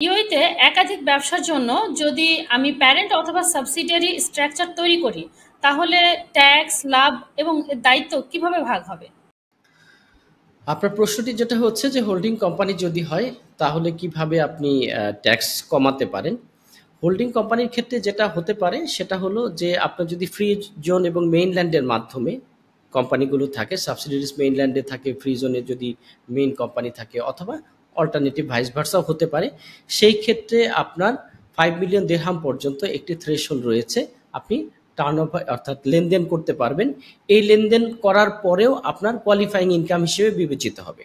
ইউএতে একাধিক ব্যবসার জন্য যদি আমি প্যারেন্ট অথবা সাবসিডিয়ারি স্ট্রাকচার তৈরি করি, তাহলে ট্যাক্স, লাভ এবং এর দায়িত্ব কিভাবে ভাগ হবে? আপনার প্রশ্নটি যেটা হচ্ছে যে হোল্ডিং কোম্পানি যদি হয় তাহলে কিভাবে আপনি ট্যাক্স কমাতে পারেন। হোল্ডিং কোম্পানির ক্ষেত্রে যেটা হতে পারে সেটা হলো যে আপনার যদি ফ্রি জোন এবং মেইনল্যান্ডের মাধ্যমে কোম্পানিগুলো থাকে, সাবসিডিয়ারিজ মেইনল্যান্ডে থাকে, ফ্রি জোনে যদি মেইন কোম্পানি থাকে, অথবা অল্টারনেটিভ ভাইস ভার্সাও হতে পারে। সেই ক্ষেত্রে আপনার 5 মিলিয়ন দিরহাম পর্যন্ত একটি থ্রেশহোল্ড রয়েছে, আপনি টার্নওভার অর্থাৎ লেনদেন করতে পারবেন। এই লেনদেন করার পরেও আপনার কোয়ালিফাইং ইনকাম হিসেবে বিবেচিত হবে।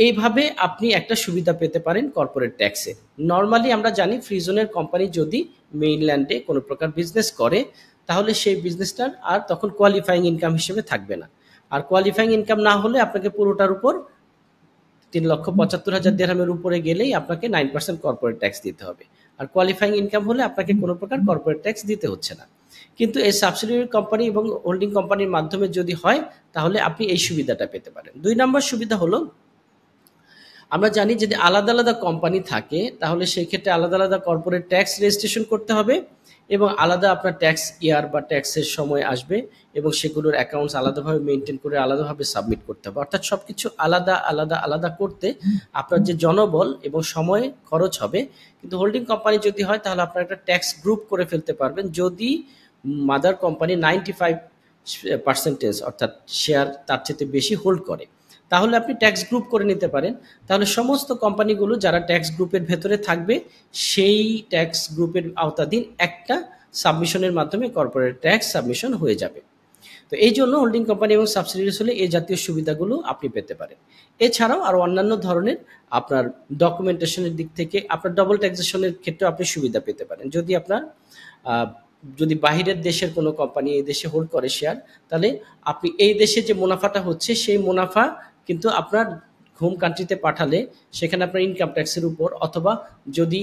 এইভাবে আপনি একটা সুবিধা পেতে পারেন কর্পোরেট ট্যাক্সে। নর্মালি আমরা জানি ফ্রি জোনের কোম্পানি যদি মেইনল্যান্ডে কোনো প্রকার বিজনেস করে, তাহলে সেই বিজনেসটার আর তখন কোয়ালিফাইং ইনকাম হিসেবে থাকবে না। আর কোয়ালিফাইং ইনকাম না হলে আপনাকে পুরোটার উপর 3,75,000 দিরহামের উপরে গেলেই আপনাকে 9% কর্পোরেট ট্যাক্স দিতে হবে। আর কোয়ালিফাইং ইনকাম হলে আপনাকে কোনো প্রকার কর্পোরেট ট্যাক্স দিতে হচ্ছে না। কিন্তু এই সাবসিডিয়ারি কোম্পানি এবং হোল্ডিং কোম্পানির মাধ্যমে যদি হয়, তাহলে আপনি এই সুবিধাটা পেতে পারেন। 2 নম্বর সুবিধা হলো, আমরা জানি যদি আলাদা আলাদা কোম্পানি থাকে তাহলে সেই ক্ষেত্রে আলাদা আলাদা কর্পোরেট ট্যাক্স রেজিস্ট্রেশন করতে হবে, এবং আলাদা আপনার ট্যাক্স ইয়ার বা ট্যাক্সের সময় আসবে, এবং সেগুলোর অ্যাকাউন্টস আলাদাভাবে মেনটেন করে আলাদাভাবে সাবমিট করতে হবে। অর্থাৎ সব কিছু আলাদা আলাদা আলাদা করতে আপনার যে জনবল এবং সময় খরচ হবে। কিন্তু হোল্ডিং কোম্পানি যদি হয় তাহলে আপনার একটা ট্যাক্স গ্রুপ করে ফেলতে পারবেন। যদি মাদার কোম্পানি 95% অর্থাৎ শেয়ার তার চেয়ে বেশি হোল্ড করে, তাহলে আপনি ট্যাক্স গ্রুপ করে নিতে পারেন। তাহলে সমস্ত কোম্পানিগুলো যারা ট্যাক্স গ্রুপের ভেতরে থাকবে, সেই ট্যাক্স গ্রুপের আওতাধীন একটা সাবমিশনের মাধ্যমে কর্পোরেট ট্যাক্স সাবমিশন হয়ে যাবে। তো এই জন্য হোল্ডিং কোম্পানি এবং সাবসিডিয়ারিজ হলে এই জাতীয় সুবিধাগুলো আপনি পেতে পারেন। এছাড়াও আরও অন্যান্য ধরনের আপনার ডকুমেন্টেশনের দিক থেকে আপনার ডবল ট্যাক্সেশনের ক্ষেত্রে আপনি সুবিধা পেতে পারেন। যদি আপনার আহ, যদি বাহিরের দেশের কোনো কোম্পানি এই দেশে হোল্ড করে শেয়ার, তাহলে আপনি এই দেশে যে মুনাফাটা হচ্ছে সেই মুনাফা কিন্তু আপনার হোম কান্ট্রিতে পাঠালে সেখানে আপনার ইনকাম ট্যাক্সের উপর, অথবা যদি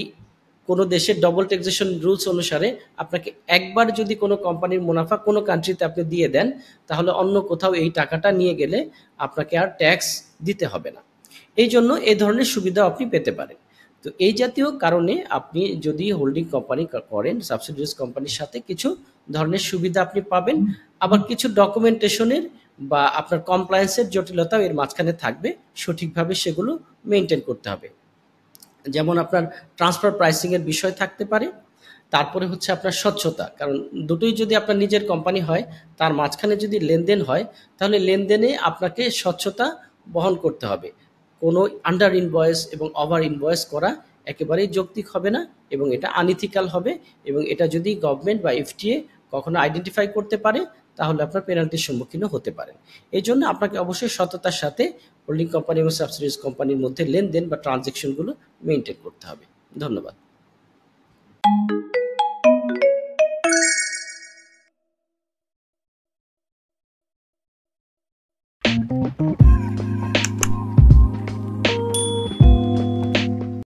কোনো দেশের ডবল ট্যাক্সেশন রুলস অনুসারে আপনাকে একবার যদি কোনো কোম্পানির মুনাফা কোনো কান্ট্রিতে আপনি দিয়ে দেন, তাহলে অন্য কোথাও এই টাকাটা নিয়ে গেলে আপনাকে আর ট্যাক্স দিতে হবে না। এই জন্য এই ধরনের সুবিধা আপনি পেতে পারেন। তো এই জাতীয় কারণে আপনি যদি হোল্ডিং কোম্পানি করেন, সাবসিডিয়ারিজ কোম্পানির সাথে কিছু ধরনের সুবিধা আপনি পাবেন। আবার কিছু ডকুমেন্টেশনের বা আপনার কমপ্লায়েন্সের জটিলতাও এর মাঝখানে থাকবে, সঠিকভাবে সেগুলো মেনটেন করতে হবে। যেমন আপনার ট্রান্সফার প্রাইসিং এর বিষয় থাকতে পারে। তারপরে হচ্ছে আপনার স্বচ্ছতা, কারণ দুটোই যদি আপনার নিজের কোম্পানি হয়, তার মাঝখানে যদি লেনদেন হয়, তাহলে লেনদেনে আপনাকে স্বচ্ছতা বহন করতে হবে। কোনো আন্ডার ইনভয়েস এবং ওভার ইনভয়েস করা একেবারেই যৌক্তিক হবে না, এবং এটা আনইথিক্যাল হবে। এবং এটা যদি গভর্নমেন্ট বা এফটিএ কখনো আইডেন্টিফাই করতে পারে, তাহলে আপনার পেনাল্টির সম্মুখীনও হতে পারেন। এই জন্য আপনাকে অবশ্যই সততার সাথে হোল্ডিং কোম্পানি এবং সাবসিডিয়ারিজ কোম্পানির মধ্যে লেনদেন বা ট্রানজেকশনগুলো মেনটেন করতে হবে। ধন্যবাদ।